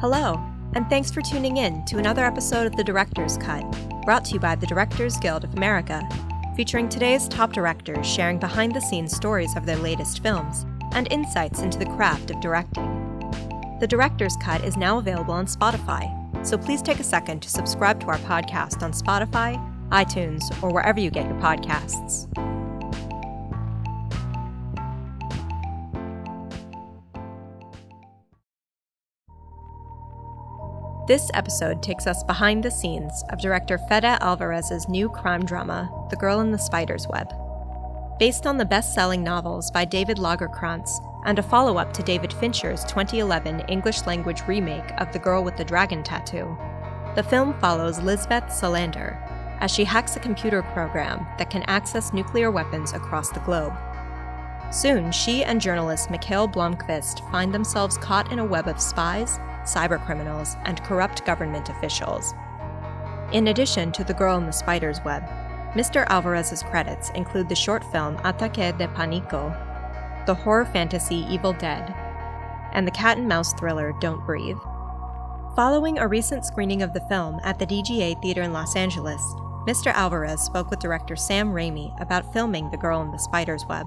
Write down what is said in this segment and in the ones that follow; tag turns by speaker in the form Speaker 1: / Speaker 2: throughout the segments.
Speaker 1: Hello, and thanks for tuning in to another episode of The Director's Cut, brought to you by the Directors Guild of America, featuring today's top directors sharing behind-the-scenes stories of their latest films and insights into the craft of directing. The Director's Cut is now available on Spotify, so please take a second to subscribe to our podcast on Spotify, iTunes, or wherever you get your podcasts. This episode takes us behind the scenes of director Fede Alvarez's new crime drama, The Girl in the Spider's Web. Based on the best-selling novels by David Lagercrantz and a follow-up to David Fincher's 2011 English-language remake of The Girl with the Dragon Tattoo, the film follows Lisbeth Salander as she hacks a computer program that can access nuclear weapons across the globe. Soon, she and journalist Mikael Blomkvist find themselves caught in a web of spies, cybercriminals, and corrupt government officials. In addition to The Girl in the Spider's Web, Mr. Alvarez's credits include the short film Ataque de Panico, the horror fantasy Evil Dead, and the cat and mouse thriller Don't Breathe. Following a recent screening of the film at the DGA Theater in Los Angeles, Mr. Alvarez spoke with director Sam Raimi about filming The Girl in the Spider's Web.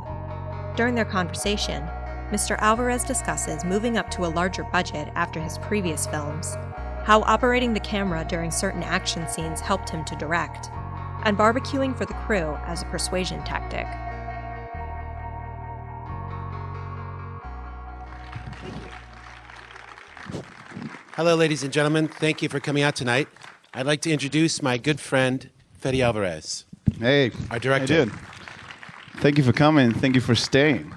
Speaker 1: During their conversation, Mr. Alvarez discusses moving up to a larger budget after his previous films, how operating the camera during certain action scenes helped him to direct, and barbecuing for the crew as a persuasion tactic.
Speaker 2: Hello, ladies and gentlemen. Thank you for coming out tonight. I'd like to introduce my good friend, Fede Alvarez.
Speaker 3: Hey,
Speaker 2: our director.
Speaker 3: I did. Thank you for coming. Thank you for staying.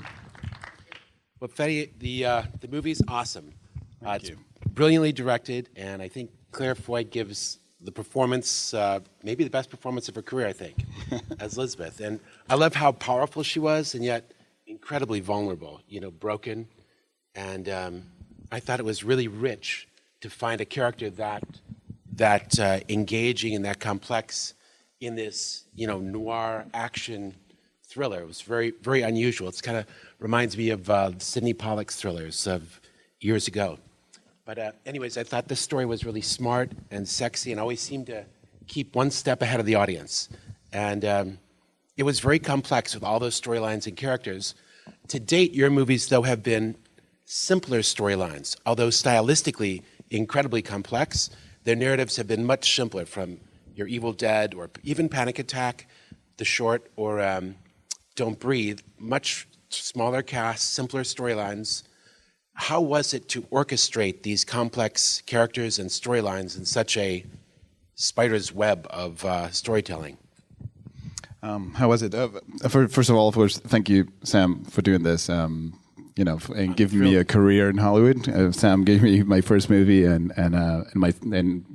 Speaker 2: Well, Fede, the movie's awesome.
Speaker 3: Thank you.
Speaker 2: Brilliantly directed, and I think Claire Foy gives the performance, maybe the best performance of her career, I think, as Lisbeth. And I love how powerful she was, and yet incredibly vulnerable, broken. And I thought it was really rich to find a character that engaging and that complex in this, noir action thriller. It was very, very unusual. It's kind of reminds me of Sidney Pollack's thrillers of years ago. But anyways, I thought this story was really smart and sexy and always seemed to keep one step ahead of the audience. And it was very complex with all those storylines and characters. To date, your movies, though, have been simpler storylines, although stylistically incredibly complex. Their narratives have been much simpler, from your Evil Dead or even Panic Attack, The Short, or Don't Breathe. Much smaller cast, simpler storylines. How was it to orchestrate these complex characters and storylines in such a spider's web of storytelling?
Speaker 3: How was it? First of all, of course, thank you, Sam, for doing this. And giving me a career in Hollywood. Sam gave me my first movie, and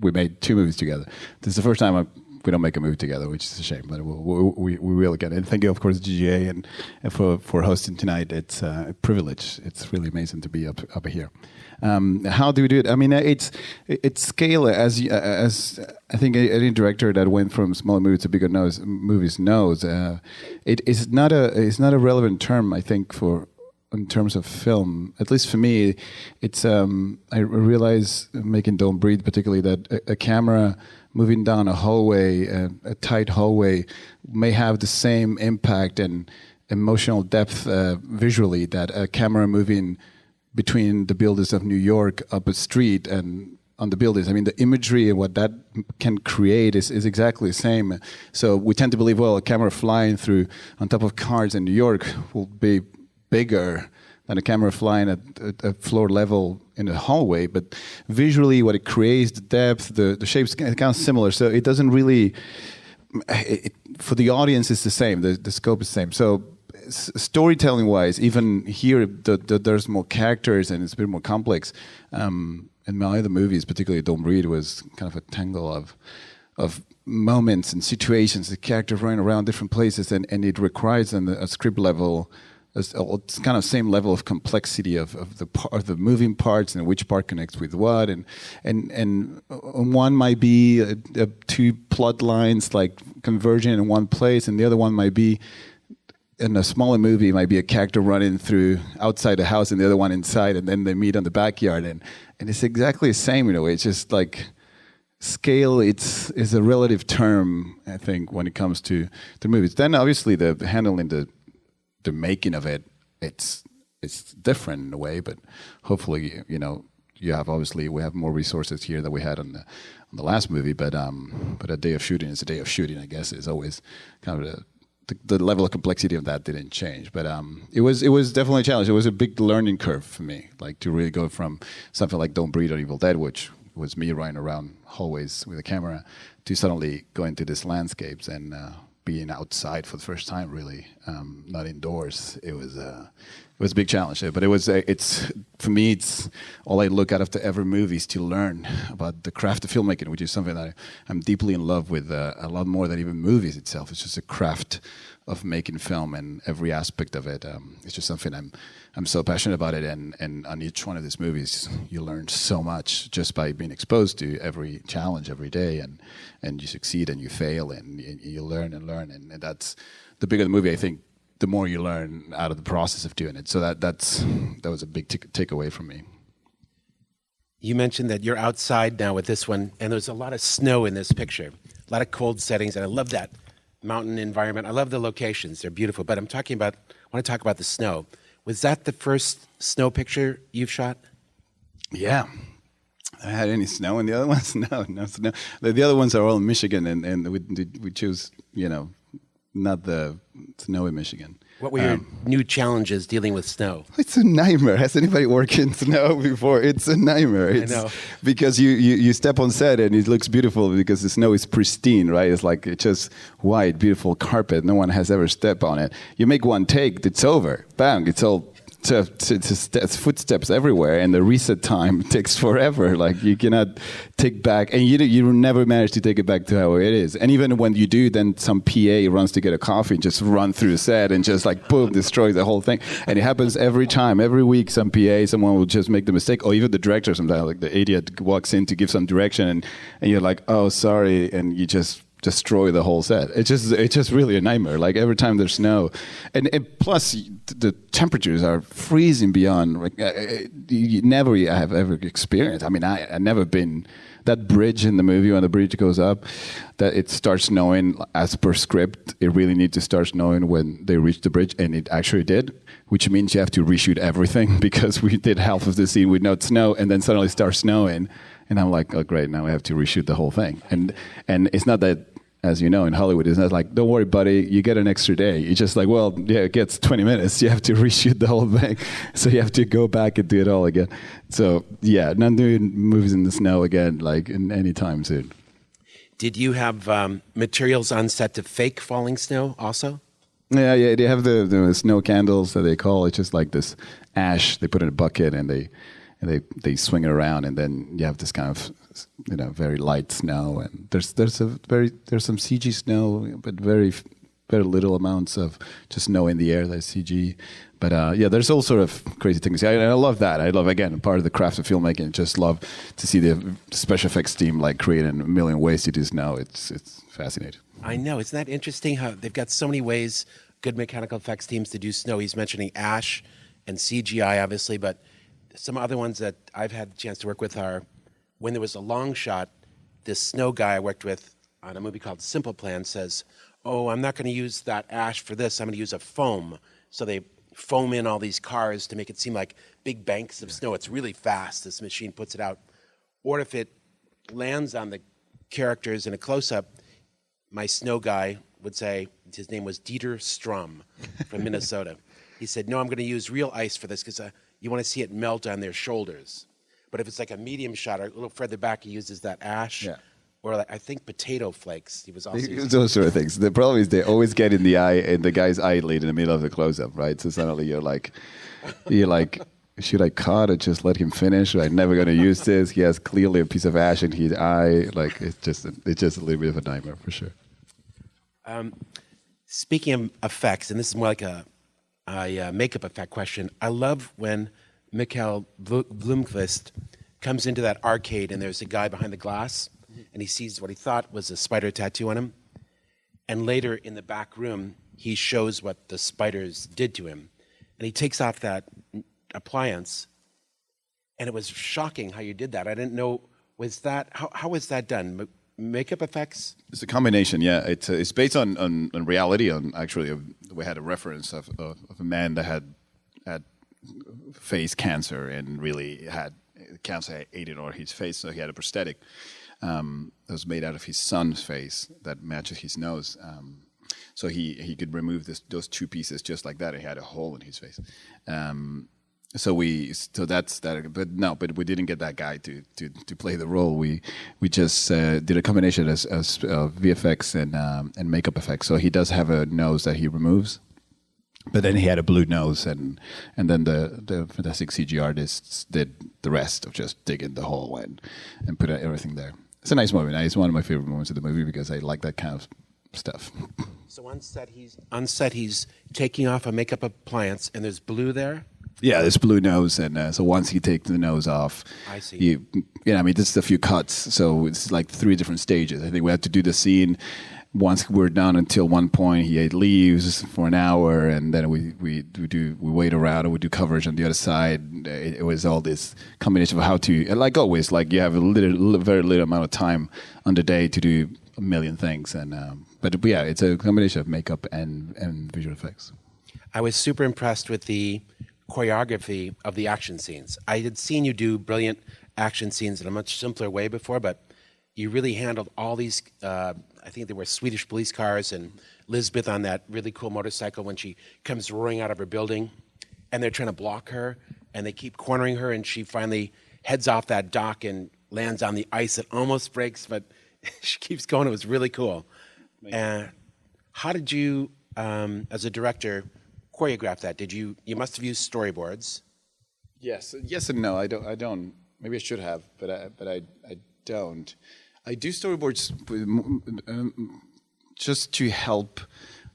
Speaker 3: we made two movies together. This is the first time we don't make a movie together, which is a shame, but we will again. And thank you, of course, GGA, and for hosting tonight. It's a privilege. It's really amazing to be up here. How do we do it? I mean, it's scale, as I think any director that went from smaller movies to bigger movies knows. It's not a relevant term, I think, in terms of film. At least for me, it's I realize making Don't Breathe particularly that a camera moving down a hallway, a tight hallway, may have the same impact and emotional depth visually that a camera moving between the buildings of New York up a street and on the buildings. I mean, the imagery and what that can create is exactly the same. So we tend to believe, well, a camera flying through on top of cars in New York will be bigger than a camera flying at a floor level in a hallway, but visually what it creates, the depth, the shapes, kind of similar. So it doesn't really, for the audience it's the same, the scope is the same. So storytelling wise, even here there's more characters and it's a bit more complex. In my other movies, particularly Don't Breathe, was kind of a tangle of moments and situations, the characters running around different places, and it requires on a script level it's kind of same level of complexity of the moving parts and which part connects with what, and one might be two plot lines like converging in one place, and the other one might be in a smaller movie, it might be a character running through outside the house and the other one inside, and then they meet on the backyard, and it's exactly the same in a way. It's just like scale. Is a relative term, I think, when it comes to the movies. Then obviously the handling the making of it, it's different in a way, but hopefully we have more resources here than we had on the last movie. But a day of shooting is a day of shooting. I guess is always kind of the level of complexity of that didn't change, but it was definitely a challenge. It was a big learning curve for me, like to really go from something like Don't Breathe or Evil Dead, which was me running around hallways with a camera, to suddenly going to these landscapes and being outside for the first time, really, not indoors. It was a big challenge, but it's for me. It's all I look out after every movie is to learn about the craft of filmmaking, which is something that I'm deeply in love with, a lot more than even movies itself. It's just a craft of making film and every aspect of it. It's just something I'm so passionate about it, and on each one of these movies, you learn so much just by being exposed to every challenge every day, and you succeed and you fail and you learn and learn, and that's the bigger the movie, I think, the more you learn out of the process of doing it. So that was a big takeaway from me.
Speaker 2: You mentioned that you're outside now with this one, and there's a lot of snow in this picture, a lot of cold settings, and I love that mountain environment. I love the locations; they're beautiful. But I want to talk about the snow. Was that the first snow picture you've shot?
Speaker 3: Yeah. I had any snow in the other ones? No snow. The other ones are all in Michigan, and we choose, not the snow in Michigan.
Speaker 2: What were your new challenges dealing with snow?
Speaker 3: It's a nightmare. Has anybody worked in snow before? It's a nightmare. I know. Because you step on set and it looks beautiful because the snow is pristine, right? It's just white, beautiful carpet. No one has ever stepped on it. You make one take, it's over. Bang, it's all it's footsteps everywhere, and the reset time takes forever. Like you cannot take back, and you never manage to take it back to how it is. And even when you do, then some PA runs to get a coffee and just run through the set and just like boom, destroy the whole thing. And it happens every time, every week. Someone will just make the mistake, or even the director sometimes, like the idiot walks in to give some direction, and you're like, oh, sorry, and you just destroy the whole set. It's just really a nightmare. Like every time there's snow, and plus the temperatures are freezing beyond. Like, I have ever experienced. I mean, I never been that bridge in the movie when the bridge goes up. That it starts snowing as per script. It really needs to start snowing when they reach the bridge, and it actually did. Which means you have to reshoot everything because we did half of the scene with no snow, and then suddenly it starts snowing, and I'm like, oh great, now we have to reshoot the whole thing. And it's not that. As you know, in Hollywood, it's not like, don't worry, buddy, you get an extra day. It's just like, well, yeah, it gets 20 minutes. You have to reshoot the whole thing. So you have to go back and do it all again. So, yeah, not doing movies in the snow again, like in any time soon.
Speaker 2: Did you have materials on set to fake falling snow also?
Speaker 3: Yeah, they have the snow candles that they call. It's just like this ash they put in a bucket and they swing it around, and then you have this kind of very light snow, and there's some CG snow, but very little amounts of just snow in the air that's CG. But there's all sort of crazy things. I love that. I love, again, part of the craft of filmmaking. Just love to see the special effects team like creating a million ways to do snow. It's fascinating.
Speaker 2: I know. Isn't that interesting how they've got so many ways, good mechanical effects teams, to do snow? He's mentioning ash and CGI, obviously, but some other ones that I've had the chance to work with are when there was a long shot, this snow guy I worked with on a movie called Simple Plan says, oh, I'm not going to use that ash for this. I'm going to use a foam. So they foam in all these cars to make it seem like big banks of snow. It's really fast. This machine puts it out. Or if it lands on the characters in a close-up, my snow guy would say, his name was Dieter Strum from Minnesota. He said, no, I'm going to use real ice for this because you want to see it melt on their shoulders. But if it's like a medium shot or a little further back, he uses that ash. Yeah. Or like, I think potato flakes. He was also using
Speaker 3: those sort of things. The problem is they always get in the eye, and the guy's eyelid in the middle of the close-up, right? So suddenly you're like, should I cut or just let him finish? I'm never going to use this. He has clearly a piece of ash in his eye. Like it's just a little bit of a nightmare for sure.
Speaker 2: Speaking of effects, and this is more like a makeup effect question. I love when Mikael Blomkvist comes into that arcade and there's a guy behind the glass and he sees what he thought was a spider tattoo on him. And later in the back room, he shows what the spiders did to him. And he takes off that appliance. And it was shocking how you did that. I didn't know, how was that done? Makeup effects?
Speaker 3: It's a combination, yeah. It's based on reality. We had a reference of a man that had face cancer and really had cancer ate on his face, so he had a prosthetic that was made out of his son's face that matches his nose. So he could remove those two pieces just like that. He had a hole in his face. So that's that. But we didn't get that guy to play the role. We just did a combination as VFX and makeup effects. So he does have a nose that he removes. But then he had a blue nose, and then the fantastic CG artists did the rest of just digging the hole and put everything there. It's a nice movie. It's one of my favorite moments of the movie because I like that kind of stuff.
Speaker 2: So on set he's taking off a makeup appliance, and there's blue there.
Speaker 3: Yeah, there's blue nose, and so once he takes the nose off,
Speaker 2: I see.
Speaker 3: Just a few cuts, so it's like 3 different stages. I think we had to do the scene. Once we're done until one point, he leaves for an hour, and then we wait around and we do coverage on the other side. It was all this combination of how to, like always, like you have very little amount of time on the day to do a million things, but yeah, it's a combination of makeup and visual effects.
Speaker 2: I was super impressed with the choreography of the action scenes. I had seen you do brilliant action scenes in a much simpler way before, but you really handled all these. I think there were Swedish police cars and Lisbeth on that really cool motorcycle when she comes roaring out of her building, and they're trying to block her, and they keep cornering her, and she finally heads off that dock and lands on the ice. It almost breaks, but she keeps going. It was really cool. How did you, as a director, choreograph that? You must have used storyboards.
Speaker 3: Yes and no. I don't. Maybe I should have, but I don't. I do storyboards just to help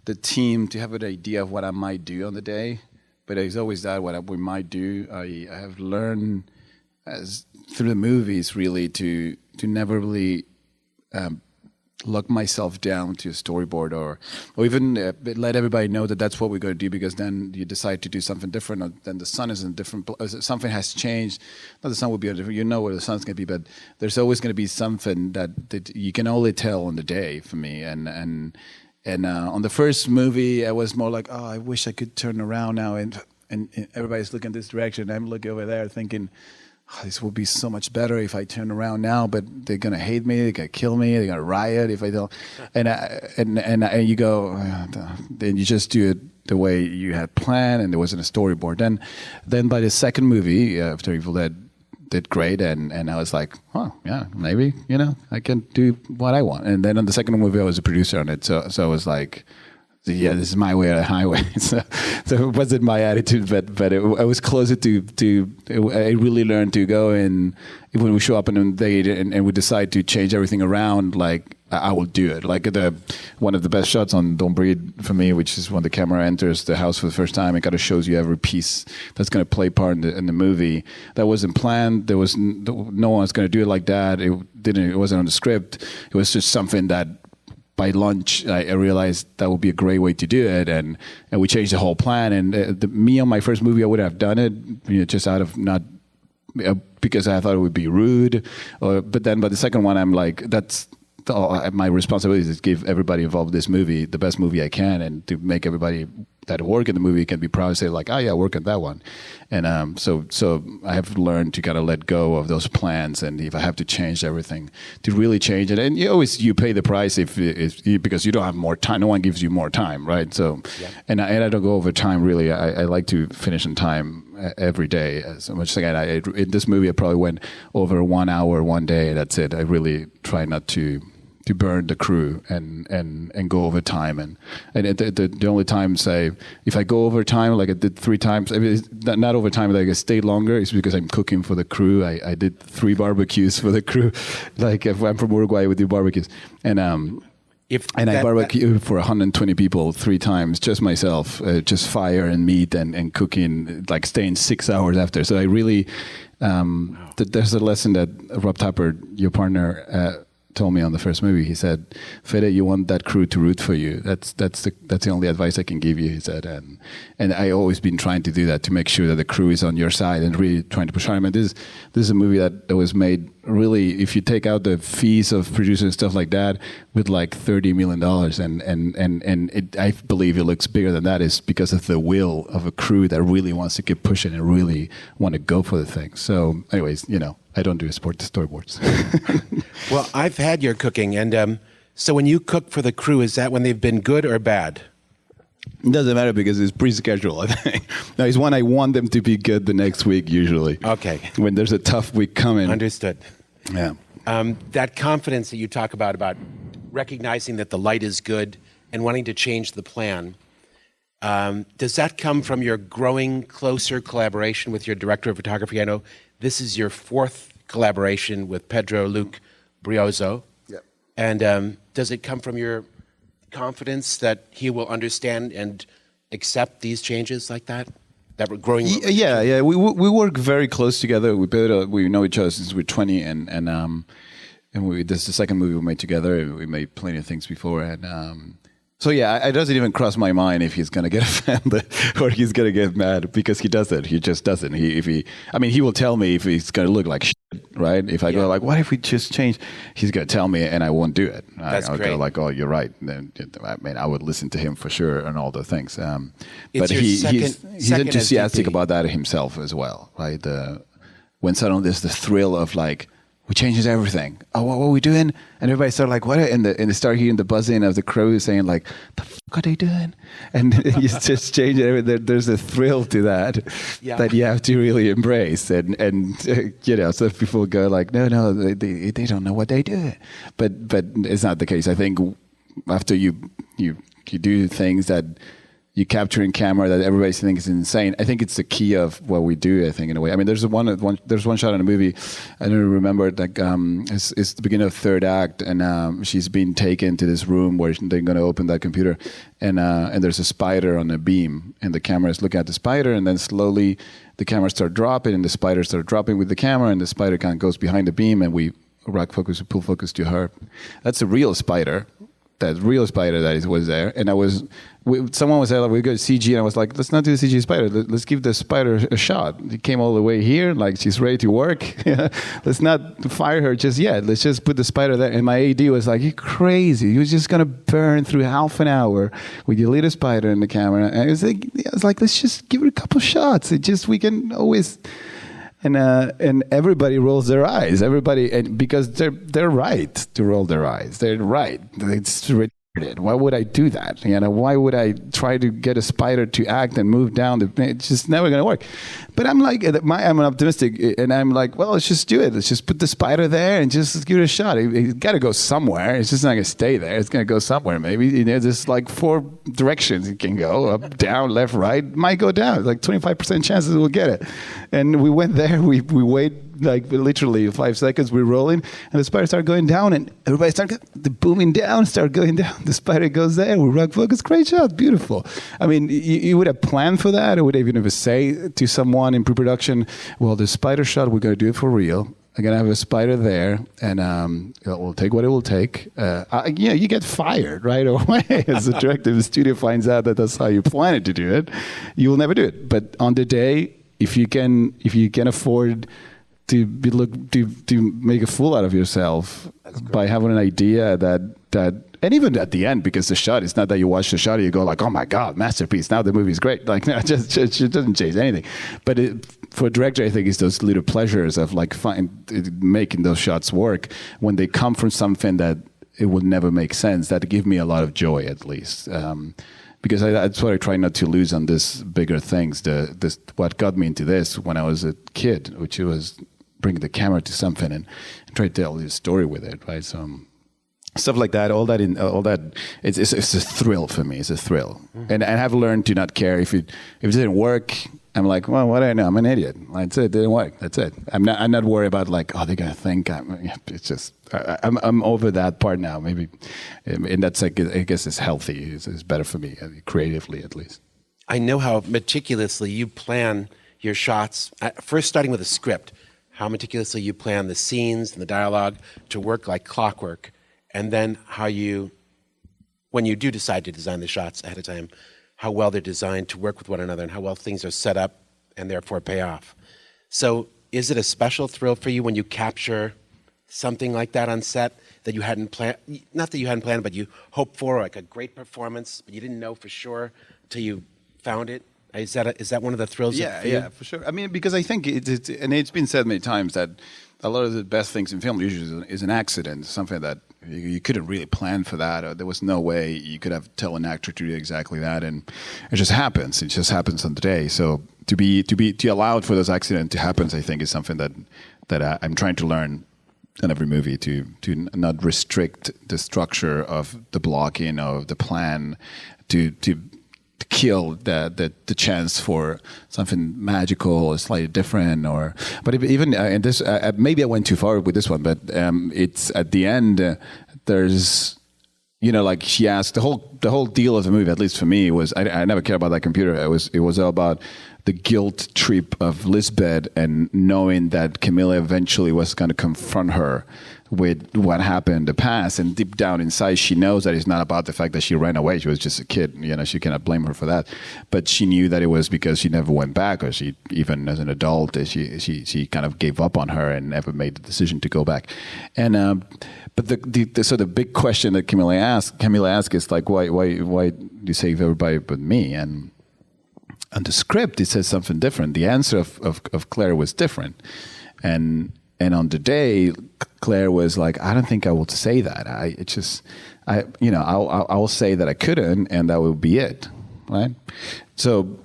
Speaker 3: the team to have an idea of what I might do on the day. But it's always that what we might do. I have learned through the movies really to never really lock myself down to a storyboard or even let everybody know that that's what we're going to do, because then you decide to do something different, or then the sun is in a different something has changed. Not the sun will be different, you know where the sun's going to be, but there's always going to be something that you can only tell on the day for me. And on the first movie I was more like, oh, I wish I could turn around now, and everybody's looking this direction, I'm looking over there thinking, oh, this would be so much better if I turn around now, but they're gonna hate me, they're gonna kill me, they're gonna riot if I don't. And you go, then you just do it the way you had planned, and there wasn't a storyboard. Then by the second movie, after Evil Dead did great, and I was like, oh yeah, maybe I can do what I want. And then on the second movie, I was a producer on it, so I was like, yeah, this is my way or the highway. So it wasn't my attitude, but I was closer to. I really learned to go in when we show up on a date and we decide to change everything around. Like I will do it. Like one of the best shots on Don't Breathe for me, which is when the camera enters the house for the first time. It kind of shows you every piece that's going to play part in the movie. That wasn't planned. There was no one was going to do it like that. It wasn't on the script. It was just something that. By lunch, I realized that would be a great way to do it, and we changed the whole plan. And me on my first movie, I would have done it, just out of not because I thought it would be rude. But then by the second one, I'm like, that's my responsibility is to give everybody involved in this movie the best movie I can, and to make everybody that work in the movie can be proud and say like, oh yeah, I work on that one. And so I have learned to kind of let go of those plans, and if I have to change everything, to really change it. And you pay the price if because you don't have more time. No one gives you more time, right? So, yeah. and I don't go over time really. I like to finish in time every day. So much again, in this movie I probably went over 1 hour one day. That's it. I really try not to burn the crew and go over time, and the only times if I go over time, like I did 3 times, I mean, not over time, like I stayed longer, it's because I'm cooking for the crew. I did 3 barbecues for the crew. Like if I'm from Uruguay, we do barbecues, and I barbecue for 120 people 3 times, just myself, just fire and meat and cooking, like staying 6 hours after. So I really there's a lesson that Rob Tapper, your partner, told me on the first movie. He said, "Fede, you want that crew to root for you. That's the only advice I can give you." He said, and I always been trying to do that, to make sure that the crew is on your side and really trying to push hard. I mean, this is a movie that was made really, if you take out the fees of producers and stuff like that, with like $30 million, and I believe it looks bigger than that, is because of the will of a crew that really wants to keep pushing and really want to go for the thing. So, anyways, I don't do storyboards.
Speaker 2: Well, I've had your cooking, and so when you cook for the crew, is that when they've been good or bad?
Speaker 3: It doesn't matter because it's pre-scheduled, I think. No, it's when I want them to be good the next week, usually.
Speaker 2: Okay.
Speaker 3: When there's a tough week coming.
Speaker 2: Understood.
Speaker 3: Yeah.
Speaker 2: That confidence that you talk about recognizing that the light is good and wanting to change the plan, does that come from your growing closer collaboration with your director of photography? I know this is your fourth collaboration with Pedro Luc Brioso.
Speaker 3: Yep.
Speaker 2: And does it come from your confidence that he will understand and accept these changes like that? That we're growing.
Speaker 3: Yeah. We work very close together. We know each other since we're 20, and this is the second movie we made together. We made plenty of things before, and so yeah, it doesn't even cross my mind if he's gonna get offended or he's gonna get mad, because he doesn't. He just doesn't. He will tell me if he's gonna look like shit, right? If I go like, what if we just change? He's gonna tell me, and I won't do it.
Speaker 2: That's
Speaker 3: I'll
Speaker 2: great.
Speaker 3: go like, oh, you're right. Then, I would listen to him for sure and all the things.
Speaker 2: It's
Speaker 3: but
Speaker 2: your
Speaker 3: he's
Speaker 2: second
Speaker 3: enthusiastic
Speaker 2: SVP.
Speaker 3: about that himself as well, right? When suddenly there's the thrill of like, we changes everything. Oh, what are we doing? And everybody started like, what? And they start hearing the buzzing of the crew saying like, the fuck are they doing? And you just change everything. There's a thrill to that that you have to really embrace. And so people go like, no, they don't know what they do. But it's not the case. I think after you do things that you capture in camera that everybody thinks is insane, I think it's the key of what we do, I think, in a way. I mean, there's one shot in the movie, I don't remember, like, it's the beginning of the third act, and she's being taken to this room where they're going to open that computer, and there's a spider on a beam, and the camera is looking at the spider, and then slowly the camera starts dropping, and the spider starts dropping with the camera, and the spider kind of goes behind the beam, and we pull focus to her. That's a real spider. That real spider that was there, and someone was there, like, we go to CG, and I was like, let's not do the CG spider. Let's give the spider a shot. He came all the way here, like she's ready to work. Let's not fire her just yet. Let's just put the spider there. And my AD was like, you're crazy. You're just gonna burn through half an hour with your little spider in the camera. And I was like, let's just give it a couple shots. We can always. And everybody rolls their eyes. Everybody, and because they're right to roll their eyes. They're right. It's retarded. Why would I do that? Why would I try to get a spider to act and move down? It's just never going to work. But I'm like, I'm an optimistic, and I'm like, well, let's just do it. Let's just put the spider there and just give it a shot. It's got to go somewhere. It's just not going to stay there. It's going to go somewhere. Maybe there's like 4 directions it can go: up, down, left, right. It might go down. Like 25% chances we'll get it. And we went there. We wait like literally 5 seconds. We're rolling, and the spider started going down, and everybody started booming down. Start going down. The spider goes there. We rock focus. Great shot. Beautiful. I mean, you would have planned for that, or would even ever say to someone in pre-production, well, the spider shot, we're going to do it for real. I'm going to have a spider there, and we'll take what it will take. You get fired right away as a director. The studio finds out that that's how you planned to do it. You will never do it. But on the day, if you can afford to make a fool out of yourself by having an idea that. And even at the end, because the shot, it's not that you watch the shot and you go like, oh my God, masterpiece, now the movie's great. Like, no, it doesn't change anything. But for a director, I think it's those little pleasures of like making those shots work when they come from something that it would never make sense, that give me a lot of joy, at least. Because that's what I try not to lose on this bigger things. What got me into this when I was a kid, which was bringing the camera to something and try to tell a story with it, right? So stuff like that, all that, it's a thrill for me. It's a thrill, and I have learned to not care if it didn't work. I'm like, well, what do I know? I'm an idiot. That's it. It didn't work. That's it. I'm not worried about like, oh, they're gonna think it's just. I'm over that part now. Maybe, and that's I guess it's healthy. It's better for me creatively, at least.
Speaker 2: I know how meticulously you plan your shots. First, starting with a script. how meticulously you plan the scenes and the dialogue to work like clockwork, and then how you, when you do decide to design the shots ahead of time, how well they're designed to work with one another and how well things are set up and therefore pay off. So is it a special thrill for you when you capture something like that on set that you hadn't planned, not that you hadn't planned, but you hoped for, like a great performance, but you didn't know for sure till you found it? Is that one of the thrills?
Speaker 3: Yeah, for sure. I mean, because I think and it's been said many times that a lot of the best things in film usually is an accident, something that you couldn't really plan for that, or there was no way you could have tell an actor to do exactly that, and it just happens. It just happens on the day. So to allow for those accidents to happen, I think is something that I'm trying to learn in every movie, to not restrict the structure of the blocking of the plan, to kill the chance for something magical or slightly different, but even in this, maybe I went too far with this one, but it's at the end. There's, like she asked, the whole deal of the movie, at least for me, was I never cared about that computer. It was all about the guilt trip of Lisbeth and knowing that Camilla eventually was going to confront her with what happened in the past, and deep down inside she knows that it's not about the fact that she ran away. She was just a kid, she cannot blame her for that, but she knew that it was because she never went back, or she, even as an adult, she kind of gave up on her and never made the decision to go back. And but the big question that Camilla asked is like, why do you save everybody but me? And on the script, it says something different. The answer of Claire was different. And on the day, Claire was like, I don't think I will say that. I'll say that I couldn't, and that will be it, right? So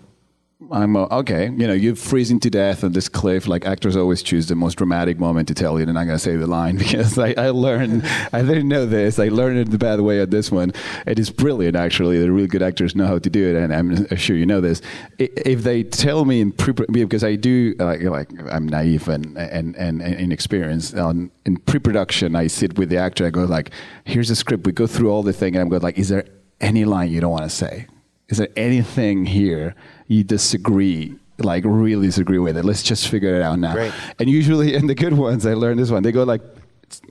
Speaker 3: I'm okay. You're freezing to death on this cliff. Like, actors always choose the most dramatic moment to tell you they're not going to say the line, because I learned, I didn't know this. I learned it the bad way on this one. It is brilliant, actually. The really good actors know how to do it, and I'm sure you know this. If they tell me because I do, like I'm naive and inexperienced. In pre-production, I sit with the actor. I go like, here's the script. We go through all the thing, and I'm going like, is there any line you don't want to say? Is there anything here you disagree, like really disagree with it? Let's just figure it out now. Great. And usually in the good ones, I learned this one. They go like,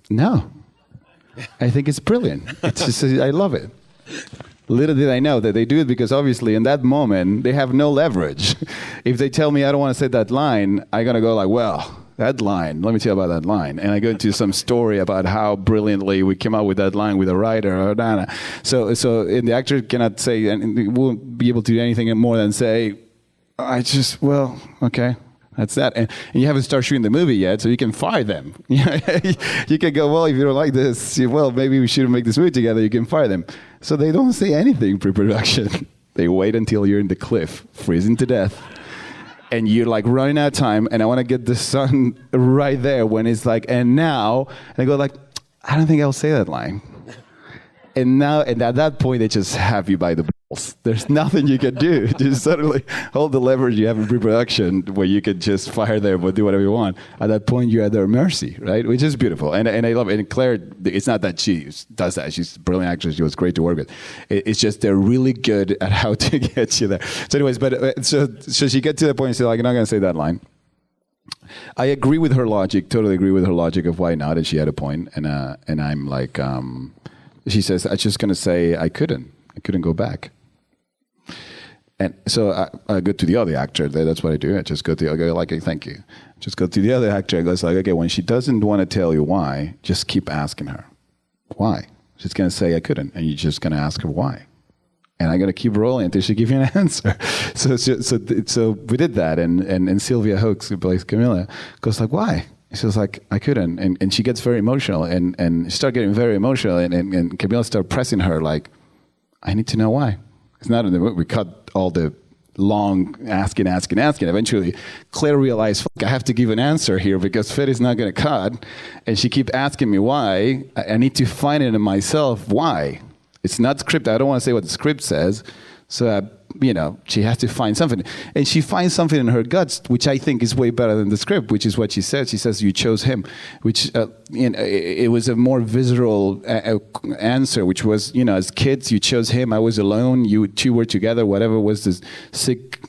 Speaker 3: no, I think it's brilliant. It's just, I love it. Little did I know that they do it because obviously in that moment, they have no leverage. If they tell me I don't want to say that line, I'm going to go like, well, that line, let me tell you about that line. And I go into some story about how brilliantly we came up with that line with a writer or Dana. So and the actor cannot say, and won't be able to do anything more than say, okay, that's that. And you haven't started shooting the movie yet, so you can fire them. You can go, well, if you don't like this, maybe we shouldn't make this movie together. You can fire them. So they don't say anything pre-production. They wait until you're in the cliff, freezing to death. And you're like running out of time, and I want to get the sun right there when it's like, and now, and I go like, I don't think I'll say that line. And at that point, they just have you by the balls. There's nothing you can do. Just suddenly hold the leverage you have in pre-production where you can just fire them or do whatever you want. At that point, you're at their mercy, right? Which is beautiful. And I love it. And Claire, it's not that she does that. She's a brilliant actress. She was great to work with. It's just they're really good at how to get you there. So anyways, so she gets to the point and she's like, I'm not going to say that line. I agree with her logic, totally agree with her logic of why not. And she had a point. And I'm like... she says, I'm just going to say I couldn't go back. And so I go to the other actor. That's what I do. I just go to, I go like, thank you. Just go to the other actor. I go like, okay, when she doesn't want to tell you why, just keep asking her. Why? She's going to say I couldn't. And you're just going to ask her why. And I'm going to keep rolling until she gives you an answer. So we did that. And Sylvia Hoeks, who plays Camilla, goes like, why? She was like, I couldn't. And she gets very emotional and she started getting very emotional. And Camilla started pressing her like, I need to know why. It's not in the movie. We cut all the long asking. Eventually, Claire realized, I have to give an answer here because Fede is not going to cut. And she keeps asking me why. I need to find it in myself why. It's not script. I don't want to say what the script says. So, she has to find something. And she finds something in her guts, which I think is way better than the script, which is what she says. She says, you chose him, which it was a more visceral answer, which was, as kids, you chose him. I was alone. You two were together. Whatever was this sick,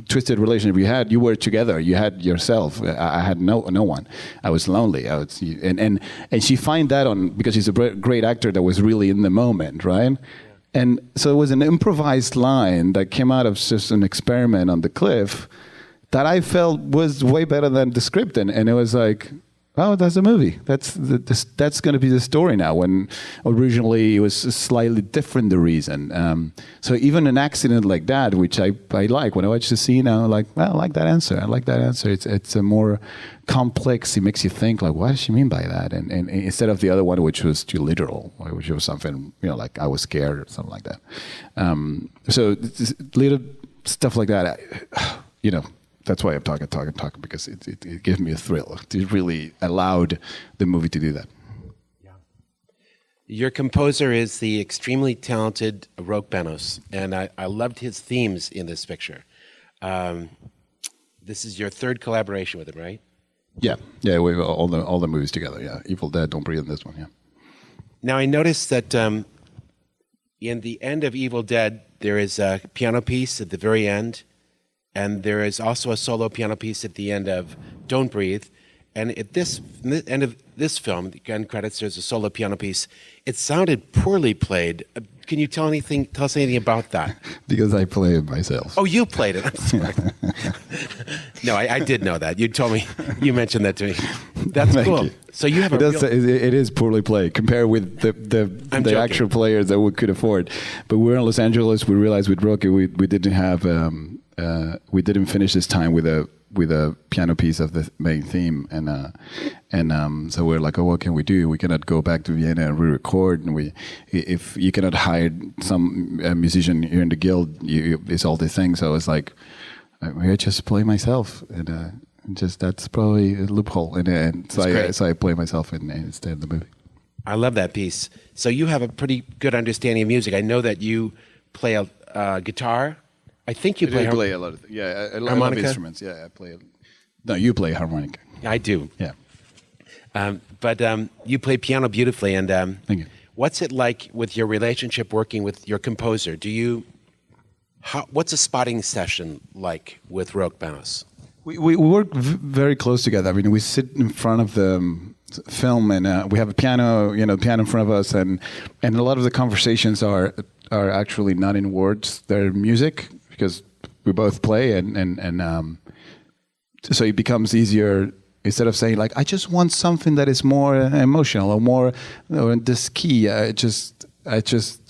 Speaker 3: twisted relationship you were together. You had yourself. I had no one. I was lonely. And she find that because she's a great actor that was really in the moment, right? And so it was an improvised line that came out of just an experiment on the cliff that I felt was way better than the script. And it was like, oh, that's a movie. That's going to be the story now, when originally it was slightly different, the reason. So even an accident like that, which I like, when I watch the scene, I'm like, well, I like that answer. It's a more complex. It makes you think, like, what does she mean by that? And instead of the other one, which was too literal, which was something, like I was scared or something like that. So little stuff like that, that's why I'm talking, because it gave me a thrill. It really allowed the movie to do that.
Speaker 2: Yeah. Your composer is the extremely talented Roque Benos, and I loved his themes in this picture. This is your third collaboration with him, right?
Speaker 3: Yeah, we have all the movies together. Yeah, Evil Dead, Don't Breathe, and this one. Yeah.
Speaker 2: Now I noticed that in the end of Evil Dead, there is a piano piece at the very end. And there is also a solo piano piece at the end of Don't Breathe. And at the end of this film, the end credits, there's a solo piano piece. It sounded poorly played. Can you tell us anything about that?
Speaker 3: Because I play it myself.
Speaker 2: Oh, you played it. I'm sorry. No, I did know that. You mentioned that to me. That's cool. You. So you have
Speaker 3: it is poorly played compared with the actual players that we could afford. But we were in Los Angeles. We realized with Roque we didn't have we didn't finish this time with a piano piece of the main theme, and so we're like, oh, what can we do? We cannot go back to Vienna and re-record, and if you cannot hire some musician here in the guild, it's all the thing. So it's like, I just play myself, and that's probably a loophole, and so I play myself instead of the movie.
Speaker 2: I love that piece. So you have a pretty good understanding of music. I know that you play a guitar. I think you play
Speaker 3: a lot of things. Yeah, I
Speaker 2: harmonica?
Speaker 3: love instruments. Yeah, I play. No, you play harmonica.
Speaker 2: I do.
Speaker 3: Yeah.
Speaker 2: But you play piano beautifully. And
Speaker 3: thank you.
Speaker 2: What's it like with your relationship working with your composer? What's a spotting session like with Roque Benos?
Speaker 3: We work very close together. I mean, we sit in front of the film, and we have a piano in front of us, and a lot of the conversations are actually not in words; they're music, because we both play, and so it becomes easier. Instead of saying, like, I just want something that is more emotional or in this key, I just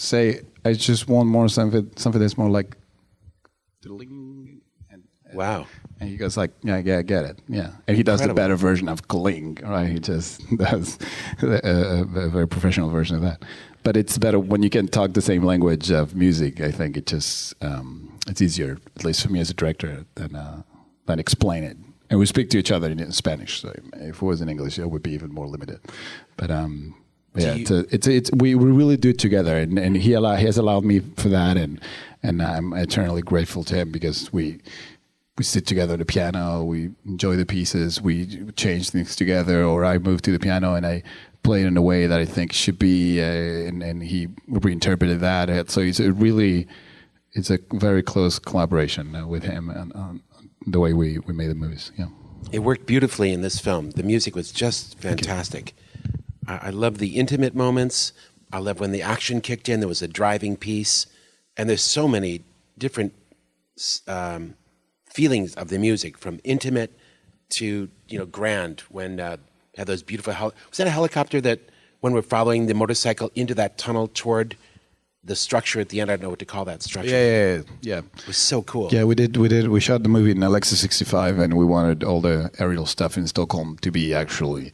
Speaker 3: say, I just want more something that's more like,
Speaker 2: wow.
Speaker 3: And he goes like, yeah, I get it. Yeah. And he does the better version of Kling, right? He just does a very professional version of that. But it's better when you can talk the same language of music. I think it just, it's easier, at least for me as a director, than explain it. And we speak to each other in Spanish. So if it was in English, it would be even more limited. But yeah, we really do it together. And he has allowed me for that. And I'm eternally grateful to him, because we sit together at the piano, we enjoy the pieces, we change things together, or I move to the piano and I play it in a way that I think should be, and he reinterpreted that. So it's a very close collaboration with him and the way we made the movies. Yeah,
Speaker 2: it worked beautifully in this film. The music was just fantastic. I love the intimate moments. I love when the action kicked in. There was a driving piece, and there's so many different feelings of the music, from intimate to grand. When had those beautiful was that a helicopter that, when we're following the motorcycle into that tunnel toward the structure at the end, I don't know what to call that structure.
Speaker 3: Yeah.
Speaker 2: It was so cool.
Speaker 3: Yeah, we did. We shot the movie in Alexa 65, and we wanted all the aerial stuff in Stockholm to be actually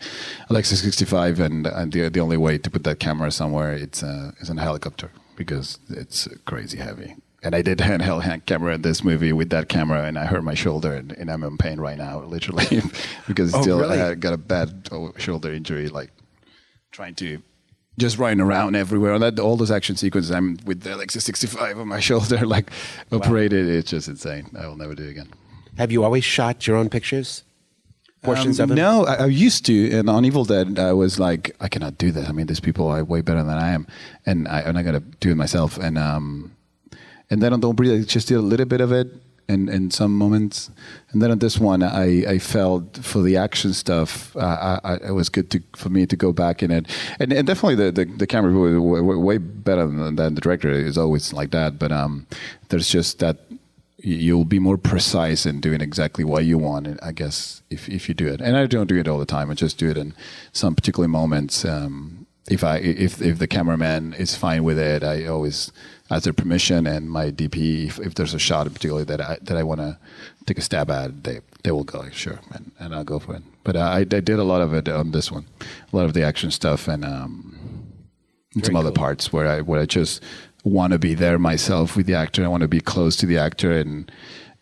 Speaker 3: Alexa 65, and the only way to put that camera somewhere is in a helicopter, because it's crazy heavy. And I did handheld camera in this movie with that camera, and I hurt my shoulder, and I'm in pain right now, literally, because I got a bad shoulder injury, like trying to just running around everywhere. And all those action sequences, I'm with the Lexus 65 on my shoulder, like operated. It's just insane. I will never do it again.
Speaker 2: Have you always shot your own pictures? Portions of them?
Speaker 3: No, I used to. And on Evil Dead, I was like, I cannot do that. I mean, these people are way better than I am, and I'm not gonna do it myself. And then on Don't Breathe, I just did a little bit of it in some moments. And then on this one, I felt for the action stuff, it was good for me to go back in it. And definitely the camera was way better than the director is always like that. But there's just that you'll be more precise in doing exactly what you want, I guess, if you do it. And I don't do it all the time. I just do it in some particular moments. If the cameraman is fine with it, I always ask their permission, and my DP, if there's a shot in particular that I want to take a stab at, they will go, sure, and I'll go for it. But I did a lot of it on this one, a lot of the action stuff, and some other parts where I just want to be there myself with the actor. I want to be close to the actor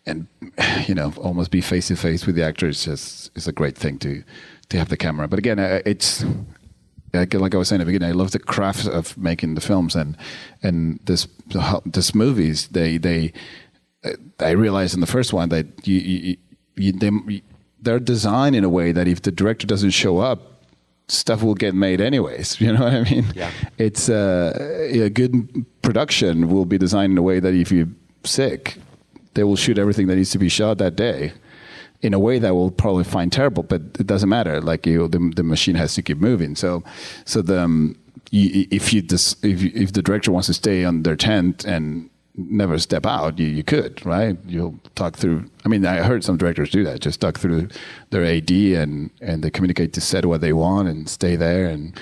Speaker 3: and almost be face to face with the actor. It's a great thing to have the camera. But again, it's. Like I was saying at the beginning, I love the craft of making the films, and this movies. I realized in the first one that they're designed in a way that if the director doesn't show up, stuff will get made anyways. You know what I mean?
Speaker 2: Yeah.
Speaker 3: It's a good production will be designed in a way that if you're sick, they will shoot everything that needs to be shot that day, in a way that we'll probably find terrible, but it doesn't matter. Like the machine has to keep moving. So if the director wants to stay on their tent and never step out, you could, right? You'll talk through. I mean, I heard some directors do that. Just talk through their AD and they communicate to set what they want and stay there. And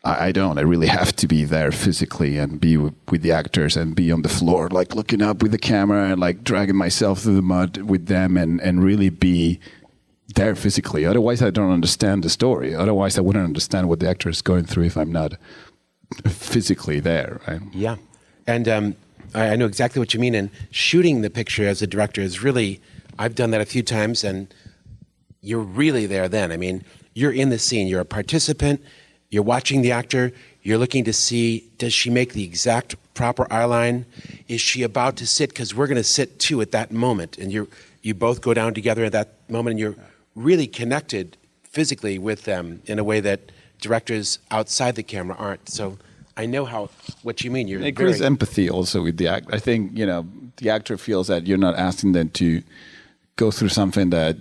Speaker 3: I don't. I really have to be there physically and be with the actors and be on the floor, like looking up with the camera and like dragging myself through the mud with them and really be there physically. Otherwise, I don't understand the story. Otherwise, I wouldn't understand what the actor is going through if I'm not physically there. Right?
Speaker 2: Yeah. And I know exactly what you mean. And shooting the picture as a director is really, I've done that a few times, and you're really there then. I mean, you're in the scene. You're a participant. You're watching the actor. You're looking to see, does she make the exact proper eye line? Is she about to sit? Because we're going to sit too at that moment. And you both go down together at that moment, and you're really connected physically with them in a way that directors outside the camera aren't. So I know what you mean.
Speaker 3: It creates empathy also with the actor. I think, the actor feels that you're not asking them to go through something that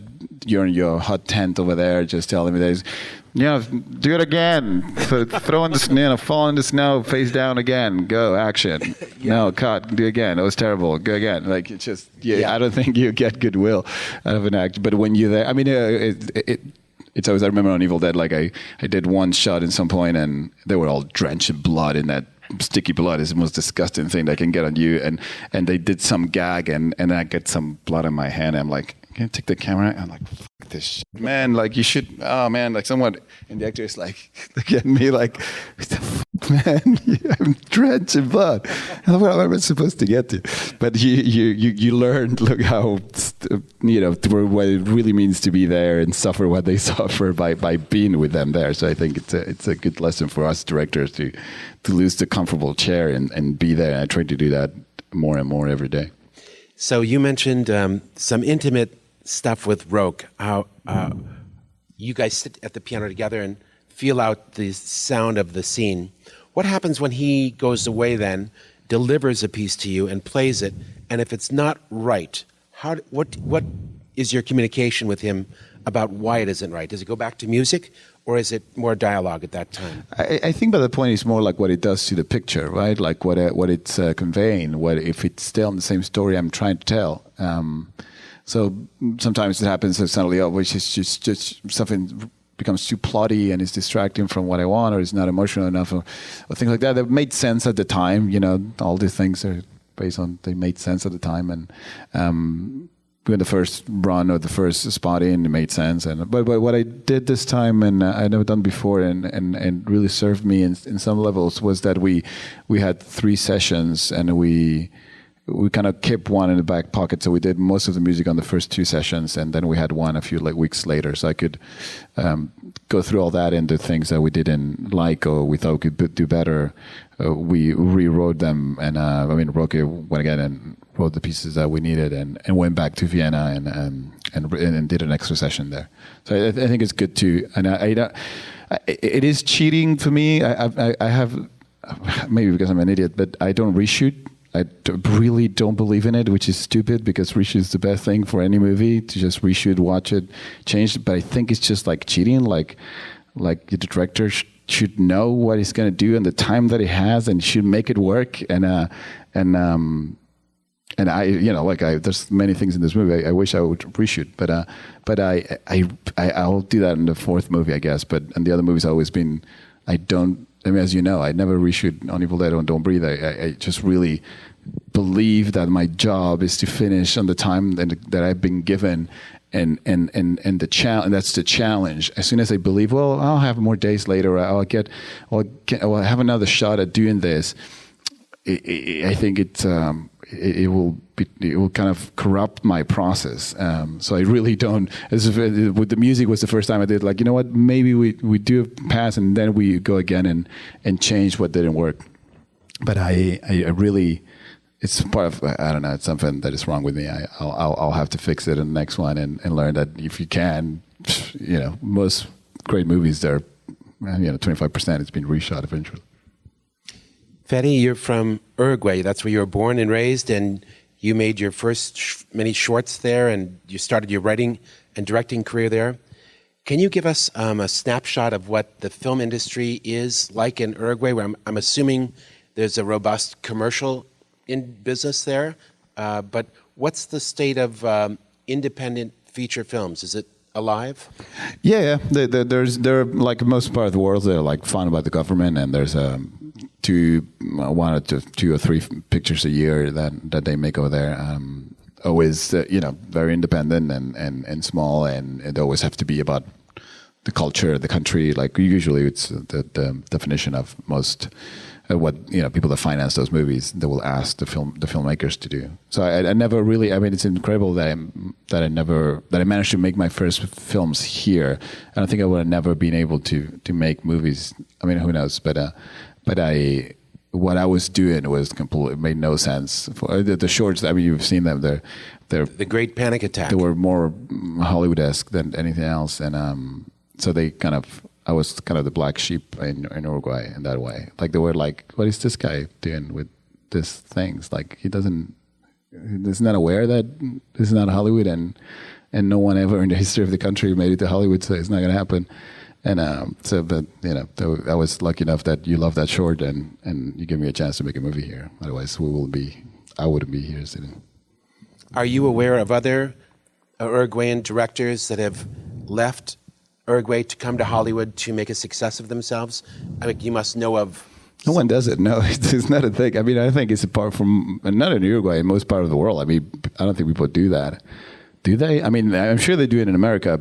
Speaker 3: you're in your hot tent over there, just telling me there's, do it again. Throw in the snow, fall in the snow, face down again. Go, action. Yeah. No, cut. Do again. It was terrible. Go again. Like it's just, I don't think you get goodwill out of an actor. But when you're there, I mean, it's always. I remember on Evil Dead, like I did one shot at some point, and they were all drenched in blood, in that sticky blood is the most disgusting thing that can get on you. And they did some gag, and I get some blood on my hand. I'm like, can you take the camera? I'm like, fuck this shit, man. Like you should. Oh man, like someone. And the actor is like, look at me, like, what the fuck, man? I'm drenched in blood. What am I supposed to get to? But you learned, look how what it really means to be there and suffer what they suffer by being with them there. So I think it's a good lesson for us directors to lose the comfortable chair and be there. And I try to do that more and more every day.
Speaker 2: So you mentioned some intimate stuff with Roke. How you guys sit at the piano together and feel out the sound of the scene. What happens when he goes away then, delivers a piece to you and plays it, and if it's not right, what is your communication with him about why it isn't right? Does it go back to music, or is it more dialogue at that time?
Speaker 3: I think by the point it's more like what it does to the picture, right? Like what it's conveying. What if it's still the same story I'm trying to tell? So sometimes it happens that suddenly, which is just something becomes too plotty and is distracting from what I want, or is not emotional enough, or things like that. That made sense at the time. All these things are based on they made sense at the time, and when the first run or the first spot in, it made sense. But what I did this time, and I'd never done before, and really served me in some levels, was that we had 3 sessions, and we kind of kept one in the back pocket. So we did most of the music on the first 2 sessions, and then we had one a few weeks later. So I could go through all that into things that we didn't like or we thought we could do better. We rewrote them, and Roque went again and wrote the pieces that we needed, and went back to Vienna and did an extra session there. So I think it's good too. And it is cheating for me. I have, maybe because I'm an idiot, but I don't reshoot. I really don't believe in it, which is stupid because reshoot is the best thing for any movie, to just reshoot, watch it, change it. But I think it's just like cheating, like the director should know what he's going to do and the time that he has, and should make it work. And I, there's many things in this movie I wish I would reshoot, but I'll do that in the fourth movie, I guess. But and the other movies always been, as you know, I never reshoot on Evil Dead or Don't Breathe. I just really believe that my job is to finish on the time that I've been given, and that's the challenge. As soon as I believe, well, I'll have more days later, I'll have another shot at doing this. I think it will kind of corrupt my process. So I really don't. With the music was the first time I did. Like, you know what? Maybe we do a pass and then we go again and change what didn't work. But I really, it's part of, I don't know. It's something that is wrong with me. I'll have to fix it in the next one and learn that if you can, most great movies there, 25% it's been reshot eventually.
Speaker 2: Fede, you're from Uruguay. That's where you were born and raised, and you made your first many shorts there, and you started your writing and directing career there. Can you give us a snapshot of what the film industry is like in Uruguay, where I'm assuming there's a robust commercial in business there, but what's the state of independent feature films? Is it alive?
Speaker 3: Yeah. They're like most part of the world. They're like funded by the government, and there's one or two or three pictures a year that they make over there. Always, very independent and small, and it always have to be about the culture, the country. Like usually, it's the definition of most what people that finance those movies, they will ask the filmmakers to do. So I never really. I mean, it's incredible that I managed to make my first films here. I don't think I would have never been able to make movies. I mean, who knows? But what I was doing was completely made no sense. For the shorts, I mean, you've seen them. They're
Speaker 2: The Great Panic Attack.
Speaker 3: They were more Hollywood-esque than anything else, and so I was kind of the black sheep in Uruguay in that way. Like they were like, what is this guy doing with these things? Like he's not aware that this is not Hollywood, and no one ever in the history of the country made it to Hollywood, so it's not going to happen. And I was lucky enough that you love that short, and you give me a chance to make a movie here. Otherwise, I wouldn't be here sitting.
Speaker 2: Are you aware of other Uruguayan directors that have left Uruguay to come to Hollywood to make a success of themselves? I mean, you must know of.
Speaker 3: No one does it. No, it's not a thing. I mean, I think it's apart from, not in Uruguay, in most part of the world. I mean, I don't think people do that. Do they? I mean, I'm sure they do it in America.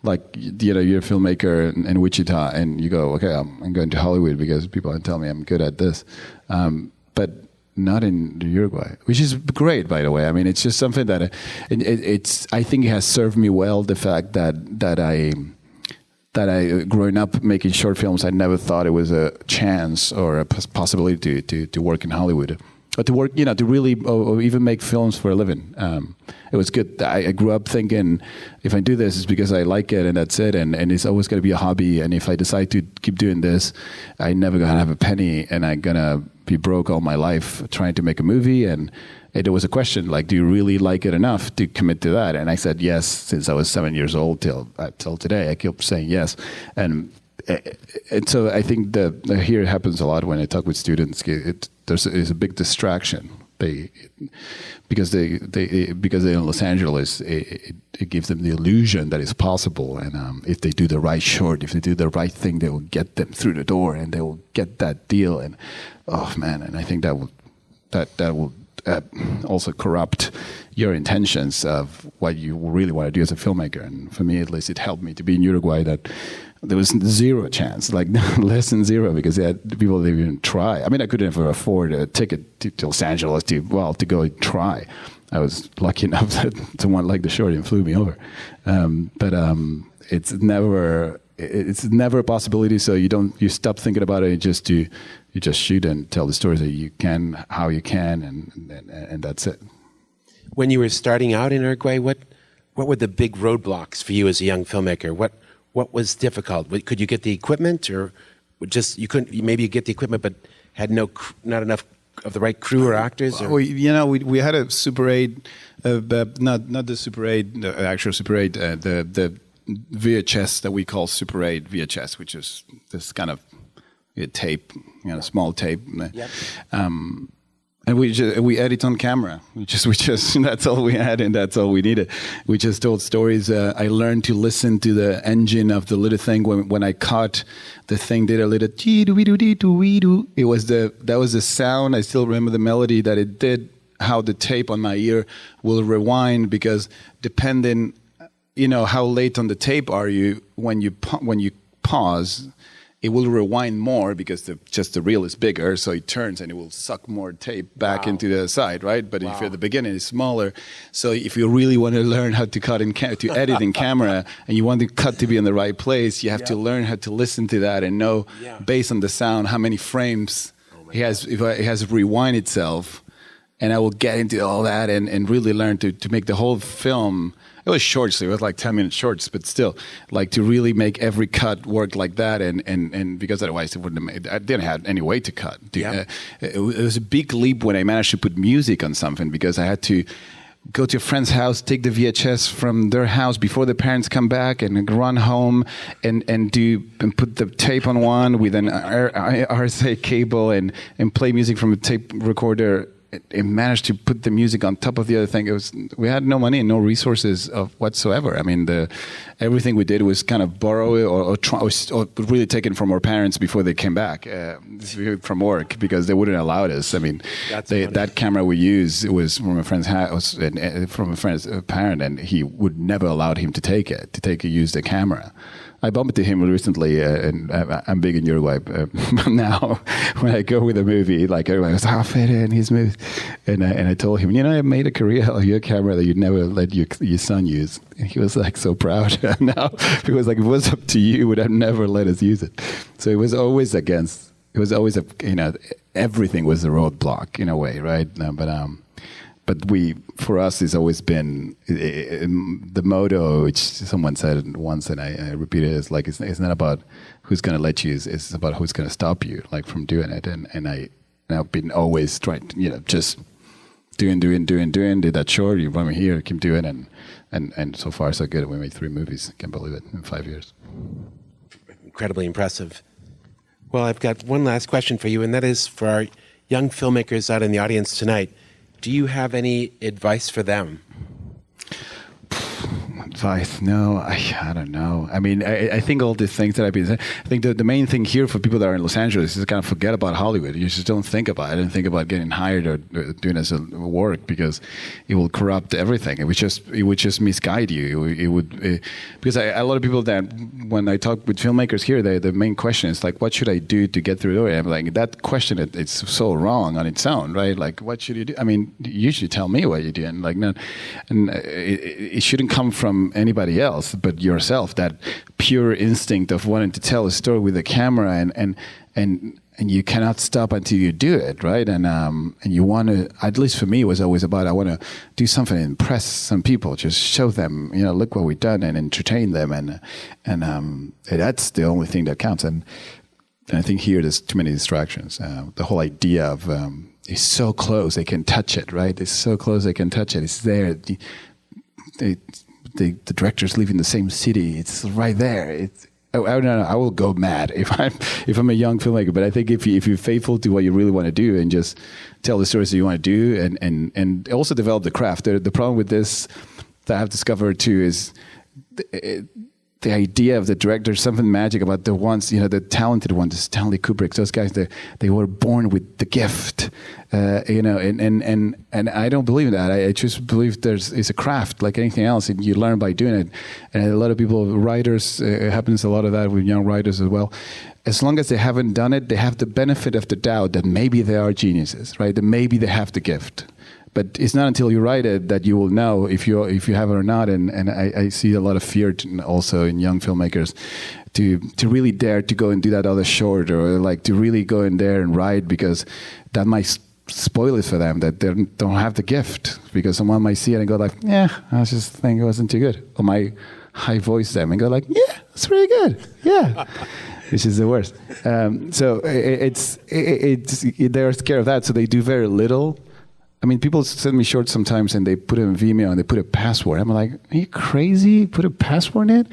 Speaker 3: Like, you're a filmmaker in Wichita, and you go, okay, I'm going to Hollywood because people tell me I'm good at this. But not in Uruguay, which is great, by the way. I mean, it's just something that I think it has served me well, the fact that I growing up making short films, I never thought it was a chance or a possibility to work in Hollywood. Or to work, to really, or even make films for a living. It was good. I grew up thinking, if I do this, it's because I like it, and that's it, and it's always going to be a hobby. And if I decide to keep doing this, I'm never going to have a penny, and I'm going to be broke all my life trying to make a movie. And it was a question, like, do you really like it enough to commit to that? And I said yes, since I was 7 years old till today. I kept saying yes. And so I think that here it happens a lot when I talk with students. There's a big distraction. Because they're in Los Angeles, it gives them the illusion that it's possible. And if they do the right short, if they do the right thing, they will get them through the door, and they will get that deal. And oh man, and I think that will also corrupt your intentions of what you really want to do as a filmmaker. And for me, at least, it helped me to be in Uruguay that there was zero chance, like less than zero, because they had people that didn't even try. I mean, I couldn't ever afford a ticket to Los Angeles to go and try. I was lucky enough that someone liked the short and flew me over. But it's never it's never a possibility. So you stop thinking about it. You just shoot and tell the stories that you can, how you can, and that's it.
Speaker 2: When you were starting out in Uruguay, what were the big roadblocks for you as a young filmmaker? What was difficult? Could you get the equipment, or you couldn't? Maybe you get the equipment, but had not enough of the right crew or actors? Or?
Speaker 3: We had a Super 8, not the Super 8, the actual Super 8, the VHS that we call Super 8 VHS, which is this kind of tape, small tape.
Speaker 2: Yep.
Speaker 3: And we edit on camera. We just that's all we had and that's all we needed. We just told stories. I learned to listen to the engine of the little thing when I caught the thing did a little dee-doo-wee-doo-doo-wee-doo. That was the sound. I still remember the melody that it did. How the tape on my ear will rewind, because depending, how late on the tape are you when you pause. It will rewind more because the reel is bigger, so it turns and it will suck more tape back into the side, right? But if you're at the beginning, it's smaller. So if you really want to learn how to cut to edit in camera, and you want the cut to be in the right place, you have to learn how to listen to that and know, based on the sound, how many frames it has. If it has to rewind itself, and I will get into all that and really learn to make the whole film. It was short, so it was like 10-minute shorts, but still, like to really make every cut work like that, and because otherwise I didn't have any way to cut. It was a big leap when I managed to put music on something, because I had to go to a friend's house, take the VHS from their house before the parents come back, and run home and put the tape on one with an RCA cable and play music from a tape recorder. It managed to put the music on top of the other thing. We had no money and no resources of whatsoever. I mean, everything we did was kind of borrow or really taken from our parents before they came back from work, because they wouldn't allow us. I mean, that camera we used was from a friend's house, from a friend's parent, and he would never allow him to use the camera. I bumped into him recently, and I'm big in Uruguay now. When I go with a movie, like everybody goes, Fede and his movies. And I told him, I made a career out of your camera that you'd never let your son use. And he was like so proud. Now, he was like, if it was up to you, would have never let us use it. So it was always everything was a roadblock in a way, right? But for us, it's always been the motto, which someone said once, and I repeated it, is like, it's not about who's going to let you, it's about who's going to stop you, like, from doing it. And I've been always trying to, just doing, did that short, you want me here, keep doing, and so far so good. We made 3 movies, can't believe it, in 5 years.
Speaker 2: Incredibly impressive. Well, I've got one last question for you, and that is for our young filmmakers out in the audience tonight. Do you have any advice for them?
Speaker 3: Advice? No, I don't know. I mean, I think all the things that I've been saying, I think the main thing here for people that are in Los Angeles is to kind of forget about Hollywood. You just don't think about it and think about getting hired or doing as a work, because it will corrupt everything. It would just misguide you. Because a lot of people that, when I talk with filmmakers here, the main question is like, what should I do to get through the door? I'm like, that question, it's so wrong on its own, right? Like, what should you do? I mean, you should tell me what you do, and like, it shouldn't come from anybody else but yourself, that pure instinct of wanting to tell a story with a camera, and you cannot stop until you do it, right? And you want to, at least for me, it was always about, I want to do something and impress some people, just show them, look what we've done, and entertain them, and that's the only thing that counts. And I think here there's too many distractions. The whole idea of it's so close they can touch it, right? It's so close they can touch it. It's there. The directors live in the same city. It's right there. I don't know. I will go mad if I'm a young filmmaker. But I think if you're faithful to what you really want to do and just tell the stories that you want to do, and also develop the craft. The problem with this that I've discovered too is the idea of the director, something magic about the ones, the talented ones, Stanley Kubrick, those guys, they were born with the gift, and I don't believe in that. I just believe it's a craft like anything else, and you learn by doing it. And a lot of people, writers, it happens a lot of that with young writers as well. As long as they haven't done it, they have the benefit of the doubt that maybe they are geniuses, right? That maybe they have the gift. But it's not until you write it that you will know if you have it or not. And I see a lot of fear also in young filmmakers to really dare to go and do that other short, or like to really go in there and write, because that might spoil it for them, that they don't have the gift, because someone might see it and go like, yeah, I just think it wasn't too good. Or might high voice them and go like, yeah, it's pretty good. Yeah. Which is the worst. So they're scared of that. So they do very little. I mean, people send me shorts sometimes and they put it in Vimeo and they put a password. I'm like, are you crazy? Put a password in it?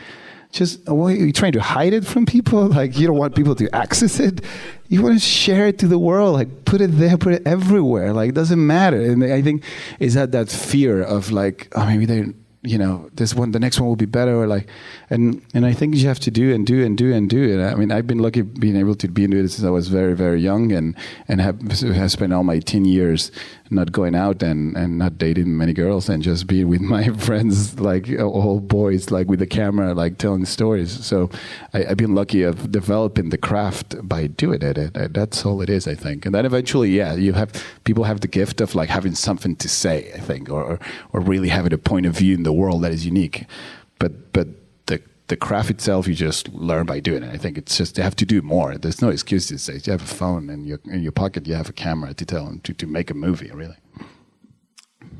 Speaker 3: Just, are you trying to hide it from people? Like, you don't want people to access it. You want to share it to the world. Like, put it there, put it everywhere. Like, it doesn't matter. And I think is that fear of like, oh, maybe they, the next one will be better, or like, and I think you have to do. And I mean, I've been lucky being able to be into it since I was very, very young, and have spent all my teen years not going out and not dating many girls, and just being with my friends, like all boys, like with the camera, like telling stories. So I've been lucky of developing the craft by doing it. That's all it is, I think. And then eventually, people have the gift of like having something to say, I think, or really having a point of view in the world that is unique. But the craft itself, you just learn by doing it. I think it's just, you have to do more. There's no excuse to say, you have a phone in your pocket, you have a camera to tell them to make a movie, really.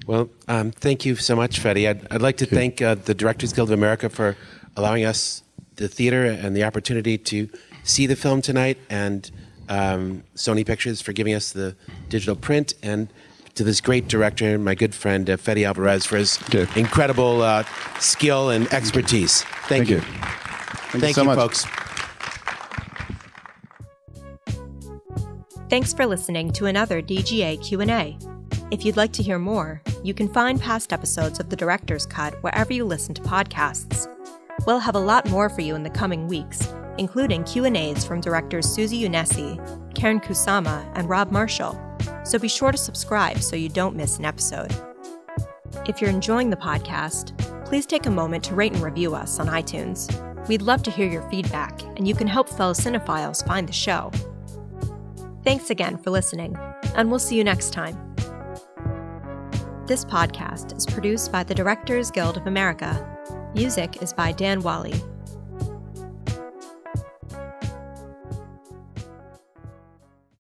Speaker 2: Well, thank you so much, Fede. I'd like to thank the Directors Guild of America for allowing us the theater and the opportunity to see the film tonight, and Sony Pictures for giving us the digital print, and to this great director, my good friend Fede Alvarez, for his incredible skill and expertise. Thank you. Thank you so much, folks.
Speaker 1: Thanks for listening to another DGA Q&A. If you'd like to hear more, you can find past episodes of The Director's Cut wherever you listen to podcasts. We'll have a lot more for you in the coming weeks, including Q&As from directors Suzy Unessi, Karen Kusama, and Rob Marshall. So be sure to subscribe so you don't miss an episode. If you're enjoying the podcast, please take a moment to rate and review us on iTunes. We'd love to hear your feedback, and you can help fellow cinephiles find the show. Thanks again for listening, and we'll see you next time. This podcast is produced by the Directors Guild of America. Music is by Dan Wally.